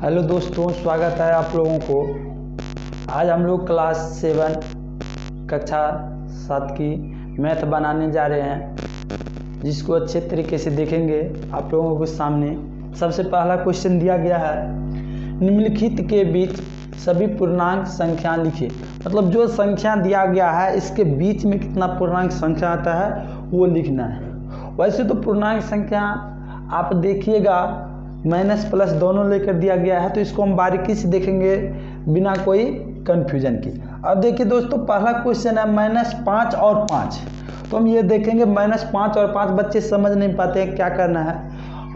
Hello दोस्तों, स्वागत है आप लोगों को। आज हम लोग क्लास 7 कक्षा 7 की मैथ बनाने जा रहे हैं, जिसको अच्छे तरीके से देखेंगे आप लोगों के सामने। सबसे पहला क्वेश्चन दिया गया है, निम्नलिखित के बीच सभी पूर्णांक संख्या लिखिए। मतलब जो संख्या दिया गया है इसके बीच में कितना पूर्णांक संख्या आता है वो लिखना है। वैसे तो पूर्णांक संख्या आप देखिएगा माइनस प्लस दोनों लेकर दिया गया है, तो इसको हम बारीकी से देखेंगे बिना कोई कंफ्यूजन के। अब देखिए दोस्तों, पहला क्वेश्चन है -5 और 5। तो हम ये देखेंगे -5 और 5 बच्चे समझ नहीं पाते हैं क्या करना है।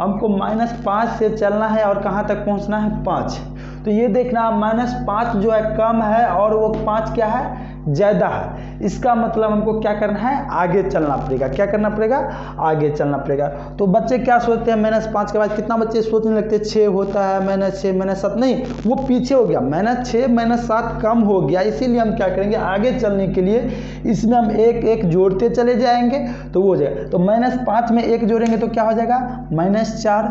हमको -5 से चलना है और कहाँ तक पहुँचना है 5। तो ये देखना -5 जो है कम है और वो 5 क्या है ज़्यादा है। इसका मतलब हमको क्या करना है, आगे चलना पड़ेगा। क्या करना पड़ेगा, आगे चलना पड़ेगा। तो बच्चे क्या सोचते हैं, -5 के बाद कितना बच्चे सोचने लगते हैं 6 होता है, -6 -7 नहीं, वो पीछे हो गया, -6 -7 कम हो गया। इसीलिए हम क्या करेंगे, आगे चलने के लिए इसमें हम एक एक जोड़ते चले जाएंगे तो वो हो जाएगा। तो -5 में 1 जोड़ेंगे तो क्या हो जाएगा -4,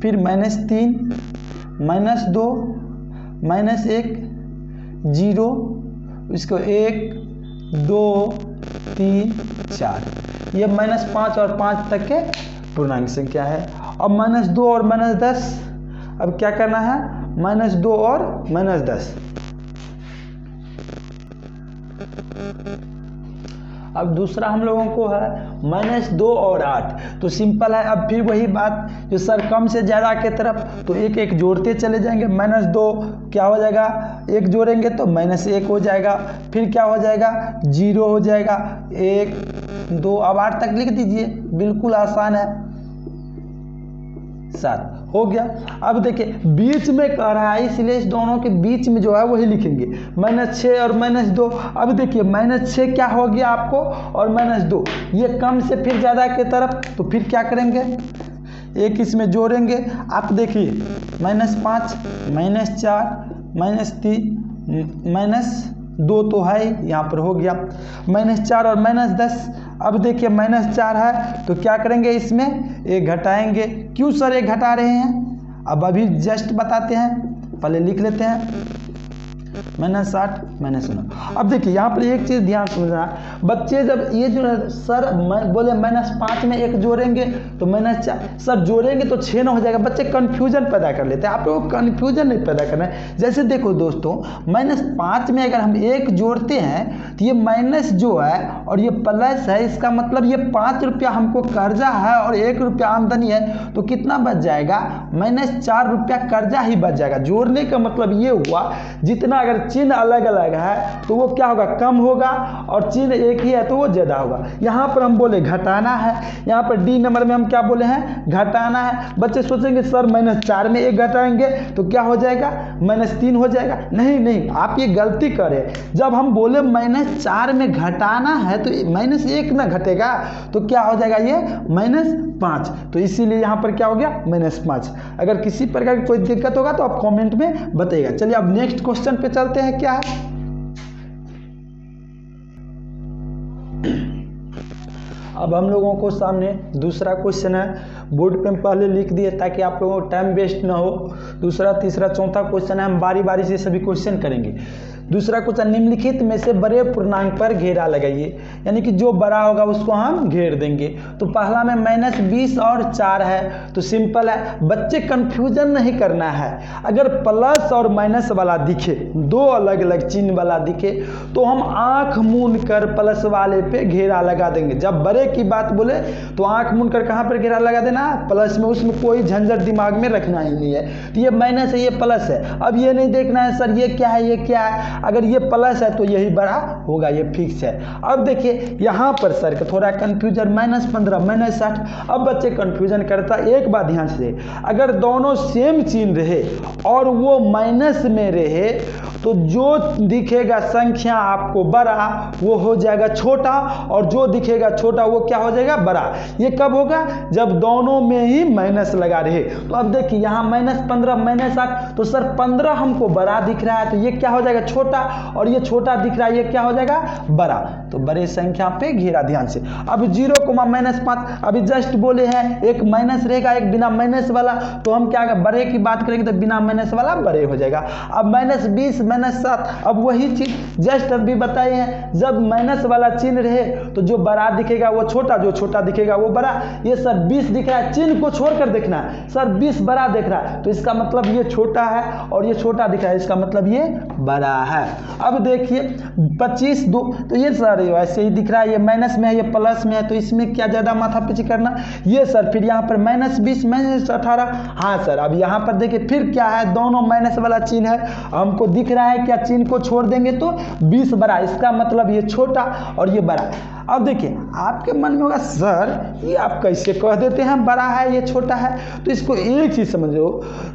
फिर -3, -2, -1, 0, इसको 1 2 3 4। ये -5 और 5 तक के पूर्णांक संख्या है। अब -2 और -10, अब क्या करना है, -2 और -10। अब दूसरा हम लोगों को है -2 और 8। तो सिंपल है, अब फिर वही बात जो सर कम से ज़्यादा के तरफ, तो एक एक जोड़ते चले जाएंगे। -2 क्या हो जाएगा, 1 जोड़ेंगे तो -1 हो जाएगा, फिर क्या हो जाएगा 0 हो जाएगा, 1 2, अब 8 तक लिख दीजिए, बिल्कुल आसान है। 7 हो गया। अब देखिए बीच में कह रहा है, इसलिए इस दोनों के बीच में जो है वही लिखेंगे, -6 और -2। अब देखिए -6 क्या हो गया आपको और -2, ये कम से फिर ज़्यादा की तरफ, तो फिर क्या करेंगे, एक इसमें जोड़ेंगे। आप देखिए -5 -4 -3 -2 तो है, यहाँ पर हो गया -4 और -10। अब देखिए -4 है तो क्या करेंगे, इसमें 1 घटाएंगे। क्यों सर 1 घटा रहे हैं, अब अभी जस्ट बताते हैं, पहले लिख लेते हैं -8 -9। अब देखिए यहाँ पर एक चीज़ ध्यान समझना, बच्चे जब ये जो सर बोले -5 में 1 जोड़ेंगे तो -4, सर जोड़ेंगे तो 6 ना हो जाएगा। बच्चे कंफ्यूजन पैदा कर लेते हैं, आप लोगों को कंफ्यूजन नहीं पैदा करना है। जैसे देखो दोस्तों, -5 में अगर हम 1 जोड़ते हैं तो ये माइनस जो है और ये प्लस है, इसका मतलब ये 5 रुपया हमको कर्जा है और 1 रुपया आमदनी है, तो कितना बच जाएगा, -4 रुपया कर्जा ही बच जाएगा। जोड़ने का मतलब ये हुआ, जितना अगर चिन्ह अलग अलग है तो वो क्या होगा, कम होगा, और चिन्ह एक ही है तो वो ज़्यादा होगा। यहाँ पर हम बोले घटाना है, यहाँ पर डी नंबर में हम क्या बोले हैं, घटाना है। बच्चे सोचेंगे सर -4 में 1 घटाएंगे तो क्या हो जाएगा, -3 हो जाएगा। नहीं, आप ये गलती करें। जब हम बोले -4 में घटाना है तो -1 ना घटेगा, तो क्या हो जाएगा ये -5। तो इसीलिए यहाँ पर क्या हो गया, -5। अगर किसी प्रकार की कोई दिक्कत होगा तो आप कमेंट में बताइएगा। चलिए अब नेक्स्ट क्वेश्चन पे चलते हैं। क्या है, अब हम लोगों को सामने दूसरा क्वेश्चन है, बोर्ड पे हम पहले लिख दिए ताकि आप लोगों को टाइम वेस्ट ना हो। दूसरा, तीसरा, चौथा क्वेश्चन है, हम बारी बारी से सभी क्वेश्चन करेंगे। दूसरा क्वेश्चन, निम्नलिखित में से बड़े पूर्णांक पर घेरा लगाइए, यानी कि जो बड़ा होगा उसको हम घेर देंगे। तो पहला में -20 और 4 है, तो सिंपल है, बच्चे कंफ्यूजन नहीं करना है। अगर प्लस और माइनस वाला दिखे, 2 अलग अलग चिन्ह वाला दिखे, तो हम आंख मूंद कर प्लस वाले पे घेरा लगा देंगे। जब बड़े की बात बोले तो आंख मूंद कर कहाँ पर घेरा लगा देना, प्लस में, उसमें कोई झंझट दिमाग में रखना ही नहीं है। तो ये माइनस है, ये प्लस है। अब ये नहीं देखना है सर ये क्या है, ये क्या है, अगर ये प्लस है तो यही बड़ा होगा, ये फिक्स है। अब देखिए यहाँ पर सर का थोड़ा कंफ्यूजन, -15 -60। अब बच्चे कंफ्यूजन करता, एक बात ध्यान से, अगर दोनों सेम चिन्ह रहे और वो माइनस में रहे तो जो दिखेगा संख्या आपको बड़ा वो हो जाएगा छोटा, और जो दिखेगा छोटा वो क्या हो जाएगा बड़ा। ये कब होगा, जब दोनों में ही माइनस लगा रहे। तो अब देखिए यहाँ -15 -8, तो सर 15 हमको बड़ा दिख रहा है, तो ये क्या हो जाएगा छोटा, और ये छोटा दिख रहा है, ये क्या हो जाएगा बड़ा। तो बड़े संख्या पे घेरा ध्यान से। अब 0, -5 अभी जस्ट बोले हैं, एक माइनस रहेगा एक बिना माइनस वाला, तो हम क्या बड़े की बात करेंगे तो बिना माइनस वाला बड़े हो जाएगा। अब -20 -7, अब वही चीज जस्ट अभी बताए हैं, जब माइनस वाला चिन्ह रहे तो जो बड़ा दिखेगा वो छोटा, जो छोटा दिखेगा वो बड़ा। ये सर 20 दिख रहा है, चिन्ह को छोड़कर देखना है, सर 20 बड़ा दिख रहा है, तो इसका मतलब ये छोटा है, और ये छोटा दिख रहा है, इसका मतलब ये बड़ा है। अब देखिए 25 2, तो ये सर वैसे ही दिख रहा है, ये माइनस में है ये प्लस में है, तो इसमें क्या ज्यादा माथा पीछी करना। ये सर फिर यहाँ पर -20 -18, हाँ सर अब यहाँ पर देखिए फिर क्या है, दोनों माइनस वाला चिन्ह है, हमको दिख रहा है क्या, चिन्ह को छोड़ देंगे तो 20 बड़ा, इसका मतलब ये छोटा और ये बड़ा। अब देखिए आपके मन में होगा सर ये आप कैसे कह देते हैं बड़ा है ये छोटा है, तो इसको एक चीज समझो,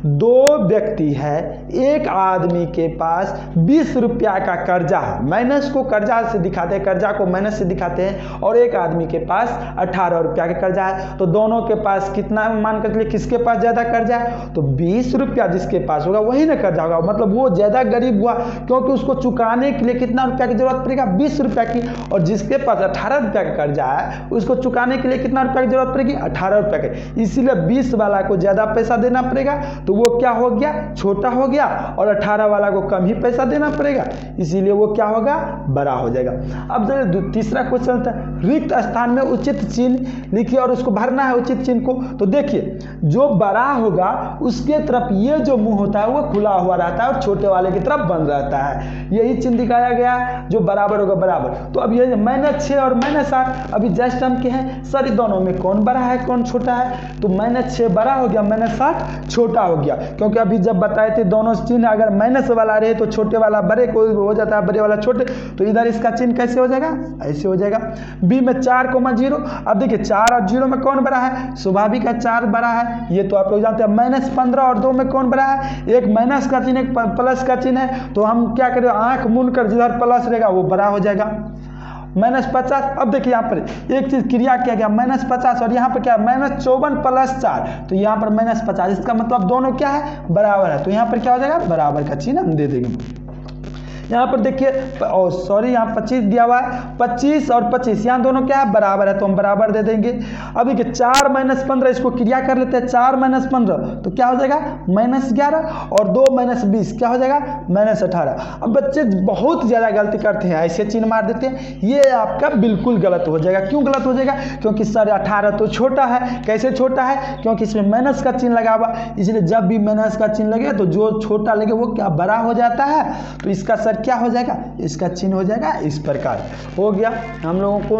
दो व्यक्ति है, एक आदमी के पास 20 रुपया का कर्जा है, माइनस को कर्जा से दिखाते हैं, कर्जा को माइनस से दिखाते हैं, और एक आदमी के पास 18 रुपया का कर्जा है, तो दोनों के पास कितना मान कर चलिए, किसके पास ज्यादा कर्जा है, तो 20 रुपया जिसके पास होगा वही ना कर्जा होगा, मतलब वो ज्यादा गरीब हुआ, क्योंकि उसको चुकाने के लिए कितना रुपया की जरूरत पड़ेगा, 20 रुपया की, और जिसके पास 18 रुपया का कर्जा है उसको चुकाने के लिए कितना रुपया की जरूरत पड़ेगी, 18 रुपया की, इसीलिए 20 वाला को ज्यादा पैसा देना पड़ेगा, तो वो क्या हो गया छोटा हो गया, और 18 वाला को कम ही पैसा देना पड़ेगा, इसीलिए वो क्या होगा बड़ा हो जाएगा। अब तीसरा क्वेश्चन था, रिक्त स्थान में उचित चिन्ह लिखिए और उसको भरना है उचित चिन्ह को। तो देखिए जो बड़ा होगा उसके तरफ ये जो मुंह होता है वो खुला हुआ रहता है, और छोटे वाले की तरफ बंद रहता है, यही चिन्ह दिखाया गया जो बराबर होगा बराबर। तो अब ये -6 और -8 अभी जस्ट हम के हैं, सर दोनों में कौन बड़ा है कौन छोटा है, तो -6 बड़ा हो गया, -8 छोटा हो गया, क्योंकि अभी जब बताए थे दोनों चिन्ह अगर माइनस वाला रहे तो छोटे वाला बड़े को हो जाता है, बड़े वाला छोटे, तो इधर इसका चिन्ह कैसे हो जाएगा, ऐसे हो जाएगा। बी में 4,0, अब देखिए 4 और 0 में कौन बड़ा है, स्वाभाविक है 4 बड़ा है, ये तो आप लोग जानते हैं। -15 और 2 में कौन बड़ा है, एक माइनस का चिन्ह एक प्लस का चिन्ह है, तो हम क्या करें आंख मूंद कर जिधर प्लस रहेगा वो बड़ा हो जाएगा। -50, अब देखिए यहाँ पर एक चीज क्रिया किया गया, -50 और यहाँ पर क्या -54 + 4, तो यहाँ पर -50, इसका मतलब दोनों क्या है बराबर है, तो यहाँ पर क्या हो जाएगा बराबर का चिन्ह हम दे देंगे। यहाँ पर देखिए सॉरी यहाँ 25 दिया हुआ है, 25 और 25 यहाँ दोनों क्या है बराबर है, तो हम बराबर दे देंगे। अब देखिए 4 - 15 इसको क्रिया कर लेते हैं, 4 - 15 तो क्या हो जाएगा -11, और 2 - 20 क्या हो जाएगा -18। अब बच्चे बहुत ज़्यादा गलती करते हैं, ऐसे चिन्ह मार देते हैं, ये आपका बिल्कुल गलत हो जाएगा। क्यों गलत हो जाएगा, क्योंकि सर 18 तो छोटा है, कैसे छोटा है, क्योंकि इसमें माइनस का चिन्ह लगा हुआ, इसलिए जब भी माइनस का चिन्ह लगे तो जो छोटा लगे वो क्या बड़ा हो जाता है, तो इसका सर क्या हो जाएगा, इसका चिन्ह हो जाएगा इस प्रकार। हो गया हम लोगों को।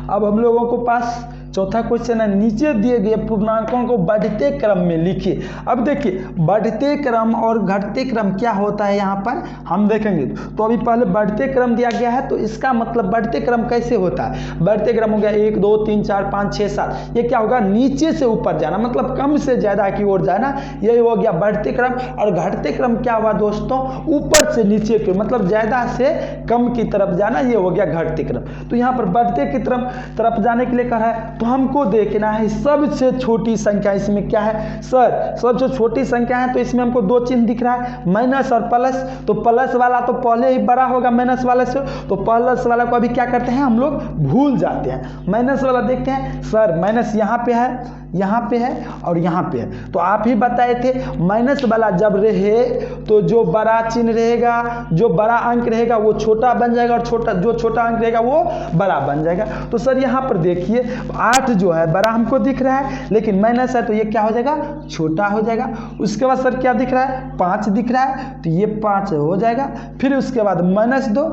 अब हम लोगों को पास चौथा क्वेश्चन है, नीचे दिए गए पूर्णांकों को बढ़ते क्रम में लिखिए। अब देखिए बढ़ते क्रम और घटते क्रम क्या होता है यहाँ पर हम देखेंगे। तो अभी पहले बढ़ते क्रम दिया गया है, तो इसका मतलब बढ़ते क्रम कैसे होता है, बढ़ते क्रम हो गया 1 2 3 4 5 6 7, ये क्या होगा नीचे से ऊपर जाना, मतलब कम से ज्यादा की ओर जाना, यही हो गया बढ़ते क्रम। और घटते क्रम क्या हुआ दोस्तों, ऊपर से नीचे की मतलब ज्यादा से कम की तरफ जाना, ये हो गया घटते क्रम। तो यहाँ पर बढ़ते की तरफ जाने के लिए कहा है, तो हमको देखना है सबसे छोटी संख्या इसमें क्या है, सर सबसे छोटी संख्या है, तो इसमें हमको 2 चिन्ह दिख रहा है माइनस और प्लस, तो प्लस वाला तो पहले ही बड़ा होगा माइनस वाले से, तो प्लस वाला को अभी क्या करते हैं हम लोग भूल जाते हैं। माइनस वाला देखते हैं, सर माइनस यहाँ पे है, यहाँ पे है और यहाँ पे है, तो आप ही बताए थे माइनस वाला जब रहे तो जो बड़ा चिन्ह रहेगा, जो बड़ा अंक रहेगा वो छोटा बन जाएगा, और जो छोटा अंक रहेगा वो बड़ा बन जाएगा। तो सर यहाँ पर देखिए 8 जो है बड़ा हमको दिख रहा है, लेकिन माइनस है तो ये क्या हो जाएगा छोटा हो जाएगा। उसके बाद सर क्या दिख रहा है 5 दिख रहा है, तो ये 5 हो जाएगा। फिर उसके बाद -2।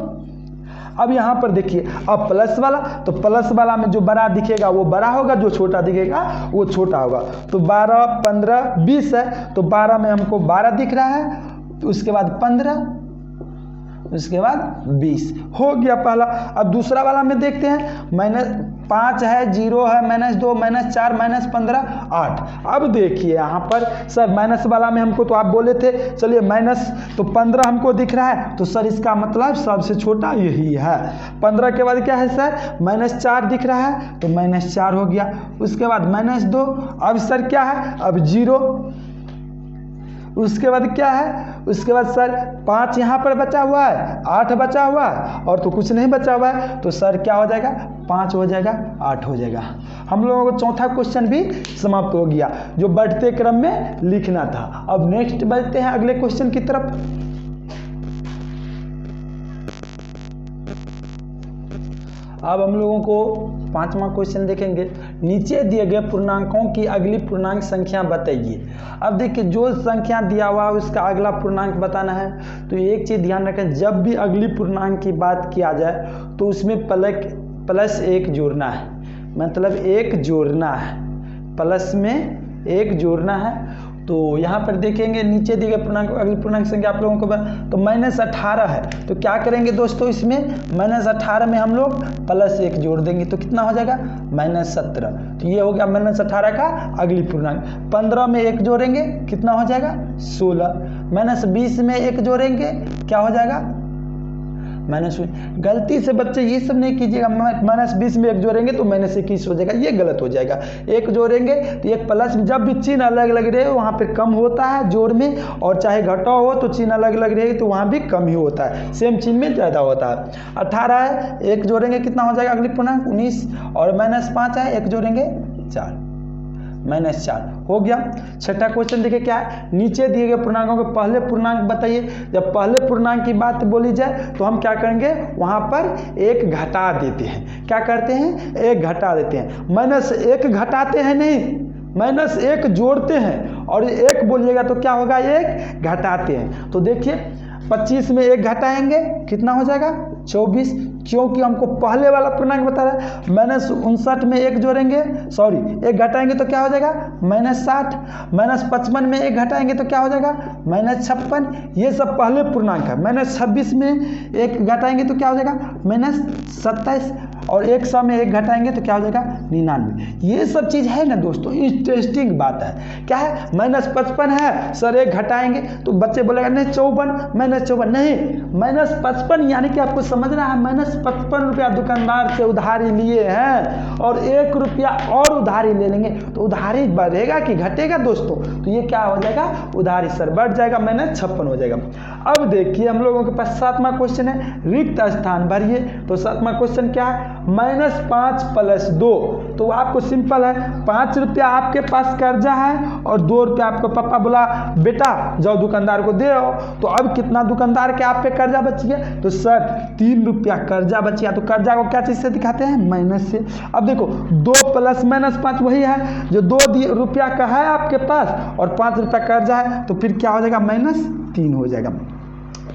अब यहाँ पर देखिए अब प्लस वाला, तो प्लस वाला में जो बड़ा दिखेगा वो बड़ा होगा, जो छोटा दिखेगा वो छोटा होगा। तो 12 15 20 है, तो 12 में हमको 12 दिख रहा है, तो उसके बाद 15, उसके बाद 20 हो गया पहला। अब दूसरा वाला में देखते हैं, -5 है, 0 है, -2, -4, -15, 8। अब देखिए यहाँ पर सर माइनस वाला में हमको तो आप बोले थे चलिए माइनस, तो 15 हमको दिख रहा है, तो सर इसका मतलब सबसे छोटा यही है। 15 के बाद क्या है सर, -4 दिख रहा है, तो -4 हो गया। उसके बाद -2, अब सर क्या है, अब 0। उसके बाद क्या है, उसके बाद सर 5 यहाँ पर बचा हुआ है, 8 बचा हुआ है, और तो कुछ नहीं बचा हुआ है, तो सर क्या हो जाएगा, 5 हो जाएगा, 8 हो जाएगा। हम लोगों को चौथा क्वेश्चन भी समाप्त हो गया, जो बढ़ते क्रम में लिखना था। अब नेक्स्ट बढ़ते हैं अगले क्वेश्चन की तरफ। अब हम लोगों को 5वां क्वेश्चन देखेंगे, नीचे दिए गए पूर्णांकों की अगली पूर्णांक संख्या बताइए। अब देखिए जो संख्या दिया हुआ है उसका अगला पूर्णांक बताना है। तो एक चीज़ ध्यान रखें, जब भी अगली पूर्णांक की बात किया जाए तो उसमें +1 जोड़ना है, मतलब 1 जोड़ना है, प्लस में 1 जोड़ना है। तो यहाँ पर देखेंगे नीचे दिए गए पूर्णांक अगली पूर्णांक संख्या आप लोगों को तो -18 है, तो क्या करेंगे दोस्तों, इसमें -18 में हम लोग +1 जोड़ देंगे, तो कितना हो जाएगा, -17। तो ये हो गया -18 का अगली पूर्णांक। 15 में 1 जोड़ेंगे, कितना हो जाएगा, 16। -20 में 1 जोड़ेंगे, क्या हो जाएगा, -20। गलती से बच्चे ये सब नहीं कीजिएगा, -20 में 1 जोड़ेंगे तो -21 हो जाएगा, ये गलत हो जाएगा। 1 जोड़ेंगे तो एक प्लस, जब भी चिन्ह अलग अलग रहे वहाँ पे कम होता है जोड़ में, और चाहे घटाव हो तो चिन्ह अलग अलग रहेगी तो वहाँ भी कम ही होता है, सेम चिन्ह में ज़्यादा होता है। 18 है, 1 जोड़ेंगे कितना हो जाएगा अगली पूर्णांक, 19, और -5 है, 1 जोड़ेंगे 4, -4 हो गया। छठा क्वेश्चन देखिए क्या है, नीचे दिए गए पूर्णांकों के पहले पूर्णांक बताइए। जब पहले पूर्णांक की बात बोली जाए तो हम क्या करेंगे, वहां पर 1 घटा देते हैं। क्या करते हैं, 1 घटा देते हैं, -1 घटाते हैं नहीं, -1 जोड़ते हैं, और 1 बोलिएगा तो क्या होगा, 1 घटाते हैं। तो देखिए 25 में 1 घटाएंगे, कितना हो जाएगा, 24, क्योंकि हमको पहले वाला पूर्णांक बता रहा है। -59 में 1 जोड़ेंगे, 1 घटाएंगे तो क्या हो जाएगा, -60। -55 में 1 घटाएंगे तो क्या हो जाएगा, -56। ये सब पहले पूर्णांक है। -26 में 1 घटाएंगे तो क्या हो जाएगा, -27, और 100 में 1 घटाएंगे तो क्या हो जाएगा, 99। ये सब चीज़ है ना दोस्तों, इंटरेस्टिंग बात है। क्या है, -55 है सर, 1 घटाएंगे तो बच्चे बोलेगा नहीं 54, -54 नहीं, -55 यानी कि आपको समझना है, -55 रुपया दुकानदार से उधारी लिए हैं और 1 रुपया और उधारी ले लेंगे तो उधारी बढ़ेगा कि घटेगा दोस्तों, तो ये क्या हो जाएगा, उधारी सर बढ़ जाएगा, -56 हो जाएगा। अब देखिए हम लोगों के पास 7वां क्वेश्चन है, रिक्त स्थान भरिए। तो 7वां क्वेश्चन क्या है, -5 + 2। तो आपको सिंपल है, 5 रुपया आपके पास कर्जा है और 2 रुपया आपको पापा बोला बेटा जाओ दुकानदार को दे आओ। तो अब कितना दुकानदार के आप पे कर्जा बच गया, तो सर 3 रुपया कर्जा बच गया। तो कर्जा को क्या चीज़ से दिखाते हैं, माइनस से। अब देखो 2 + -5 वही है जो 2 रुपया का है आपके पास और 5 रुपया कर्जा है, तो फिर क्या हो जाएगा, -3 हो जाएगा।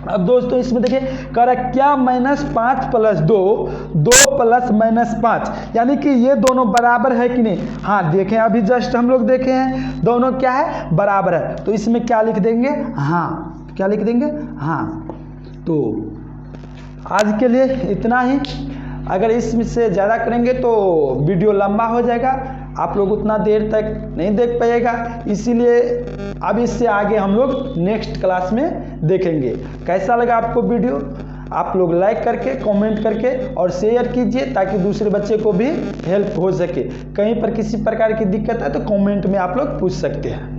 अब दोस्तों इसमें देखिए कह रहा है क्या, -5 + 2, 2 + -5, यानी कि ये दोनों बराबर है कि नहीं। हाँ देखें, अभी जस्ट हम लोग देखे हैं दोनों क्या है, बराबर है। तो इसमें क्या लिख देंगे, हाँ, क्या लिख देंगे, हाँ। तो आज के लिए इतना ही, अगर इससे ज़्यादा करेंगे तो वीडियो लंबा हो जाएगा, आप लोग उतना देर तक नहीं देख पाइएगा, इसीलिए अब इससे आगे हम लोग नेक्स्ट क्लास में देखेंगे। कैसा लगा आपको वीडियो, आप लोग लाइक करके, कमेंट करके और शेयर कीजिए ताकि दूसरे बच्चे को भी हेल्प हो सके। कहीं पर किसी प्रकार की दिक्कत है तो कमेंट में आप लोग पूछ सकते हैं।